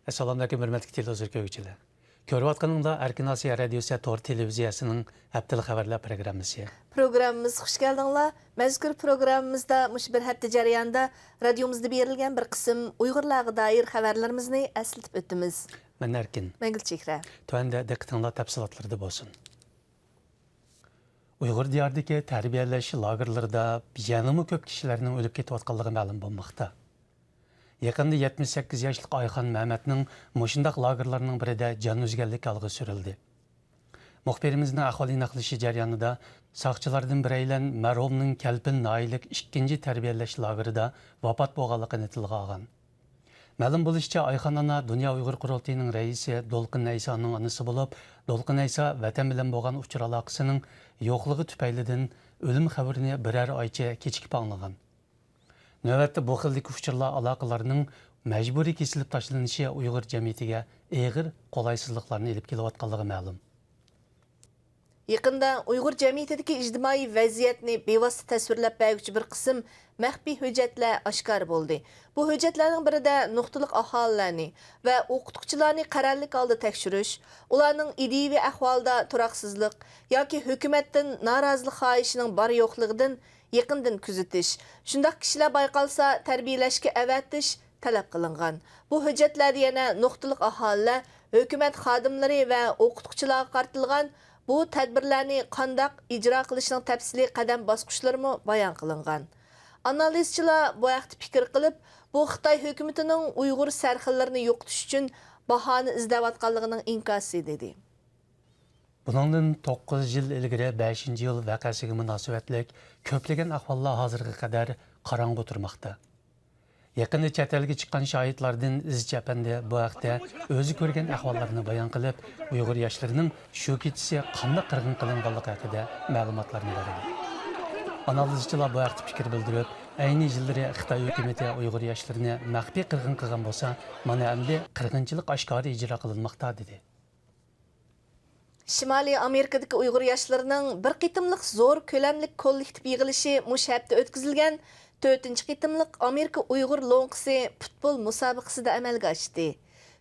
Assalomu alaykum, hurmatli televizor Ko'rayotganingda Erkin Osiyo radiosi Tor televiziyasining haftalik xabarlar programmasi. Programmamız hoş geldinglar. Mazkur programmamızda mush bir hafta jarayonida radiomizda berilgan bir qism Uyg'urlarga doir xabarlarimizni eslatib o'tamiz. Men Erkin. Men Gulchehra. Tuanda diqqatinglar tafsilotlarda bo'lsin. Uyg'ur diyordagi tarbiyalash lagerlarida yanama ko'p kishilarning o'lib ketayotganligi ma'lum bo'lmoqda. Yaqında 78 yaşlıq Ayxan Məhmədnin mushundaq lagerlarning birida jon uzganlik algı sürildi. Muxbirimizning ahvoli naqlishi jarayonida saqchilardan biraylan marhumning Kalpin Nailik 2-chi tarbiyalash lagerida vafot bo'lganligini tilga olgan. Ma'lum bo'lishicha, Ayxan ana Dunyo Uyg'ur qurultiyining raisi Dolqin Aysoning onasi bo'lib, Dolqin Ayso vatan bilan bo'lgan uchur aloqasining yo'qligi tufaylidan o'lim xabarini biror oycha kechikib anglagan. Növbətdə bu xildiki uçurlar aloqalarının məcburi kesilib tashlanishi Uyg'ur jamiyatiga og'ir qolaysizliklarni elib kelayotganligi ma'lum. Yaqında Uyg'ur jamiyatidagi ijtimoiy vaziyatni bevosita tasvirlab beruvchi bir qism maxfiy hujjatlar oshkor bo'ldi. Bu hujjatlarning birida nuqtaliq aholilarni va o'qituvchilarni qarorlik oldi tekshirish, ularning ideaviy ahvolda turaqsizlik yoki hukumatdan norozilik xohishining bor yo'qligidan yaqindan kuzatish, shundaq kishilar bayqalsa tarbiyalashga avatish talab qilingan. Bu hujjatlarda yana nuqtaliq aholilar, hukumat xodimlari va o'qituvchilarga qaratilgan bu tadbirlarni qandoq ijro qilishning tafsiliy qadam bosqichlari bayon qilingan. Analizchilar bu haqda fikr qilib, bu Xitoy hukumatining Uyg'ur sarxillarni yo'qotish uchun bahona izlayotganligining inkosi dedi. Bundan 9 yil ilgari 5-yil vaqasiga munosabatlik ko'plagan ahvollar hozirga qadar qorong'u turmoqda. Yaqinda chet elga chiqqan shohidlardan Izch apandi bu haqda o'zi ko'rgan ahvollarni bayon qilib, Uyg'ur yoshlarining shu kechasi qanday qirg'in qilinganligi haqida ma'lumotlarni berdi. Analizchilar bu haqda fikr bildirib, ayni yillari Xitoy hukumati Uyg'ur yoshlarini maxfiy qirg'in qilgan bo'lsa, mana endi qirg'inchilik oshkora ijro qilinmoqda dedi. Shimoliy Amerikadagi Uyg'ur yoshlarining bir qitimliq zo'r ko'lamlik kollektiv yig'ilishi mush hafta o'tkazilgan 4-chi qitimliq Amerika Uyg'ur lo'nqisi futbol musobaqasida amalga oshdi.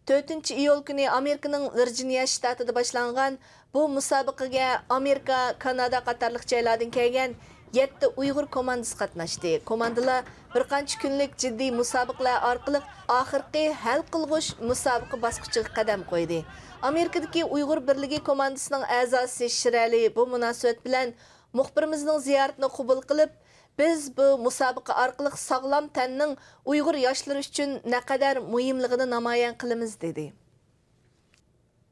4-iyul kuni Amerikaning Virginia shtatida boshlangan bu musobaqaga Amerika, Kanada qatorliq joylardan kelgan 7 Uyg'ur komandasi qatnashdi. Komandalar bir qancha kunlik jiddiy musobaqalar orqali oxirgi hal qilg'ush musobaqa bosqichiga qadam qo'ydi. Amerikadagi Uyg'ur birligi komandasining a'zosi Shirali bu munosabat bilan muxbirimizning ziyoratini qabul qilib, biz bu musobaqa orqali sog'lom tanning Uyg'ur yoshlari uchun naqadar muhimligini namoyon qilamiz dedi.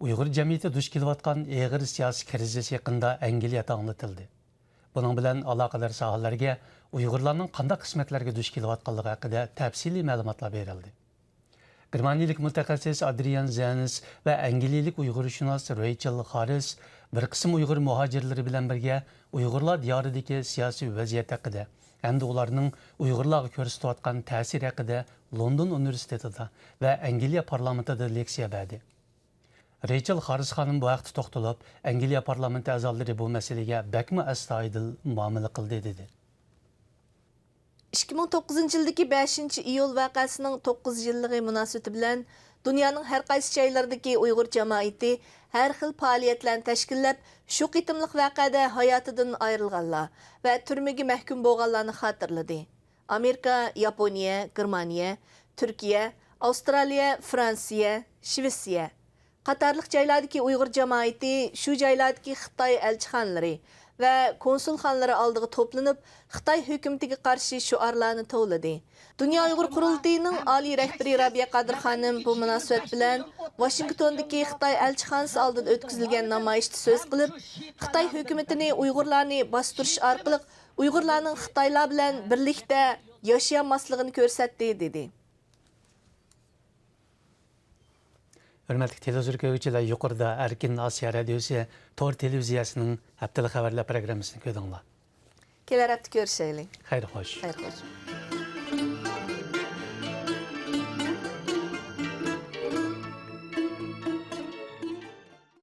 Uyg'ur jamiyati duch kelayotgan og'ir siyosiy krizis yaqinda Angliyada anglatildi. Buning bilan aloqador sohalarga Uyg'urlarning qanday qismatlarga duch kelayotganligi haqida tafsiliy ma'lumotlar berildi. Germaniyalik mutaxassis Adrian Zanis va angliyalik Uyg'urshunos Rachel Harris bir qism Uyg'ur muhojirlari bilan birga Uyg'urlar diyoridagi siyosiy vaziyat haqida hamda ularning Uyg'urlarga ko'rsatayotgan ta'sir haqida London universitetida va Angliya parlamentida leksiya berdi. Rachel Harris xonim bu haqda to'xtalib, Angliya parlamenti a'zolari bu masalaga bakmi astoydil muomala qildi dedi. 2009-yildagi 5-iyul vaqasining 9 yilligi munosabati bilan dunyoning har qaysi joylaridagi Uyg'ur jamoati har xil faoliyatlarni tashkillab, shu qitimliq vaqada hayotidan ayrilganlar va turmaga mahkum bo'lganlarni xotirladi. Amerika, Yaponiya, Germaniya, Turkiya, Avstraliya, Fransiya, Shvetsiya qatorliq joylardagi Uyg'ur jamoati shu joylardagi Xitoy elchixonalari va konsulxonalari oldiga to'planib, Xitoy hukumatiga qarshi shuarlarni tovladi. Dunyo Uyg'ur qurultiyining oliy rahbari Rabiya Qadir xonim bu munosabat bilan Washingtondagi Xitoy elchixonasi oldida o'tkazilgan namoyishda so'z qilib, Xitoy hukumatini Uyg'urlarni bostirish orqali Uyg'urlarning Xitoylar bilan birlikda yashayolmasligini ko'rsatdi dedi. Hürmetli televizyon izleyiciler, yukarıda Erkin Osiyo radiosi Tor televiziyasining haftalik xabarlar programmasini ko'rdinglar. Kelar hafta ko'rishaylik. Xayr xo'sh. Xayr xo'sh.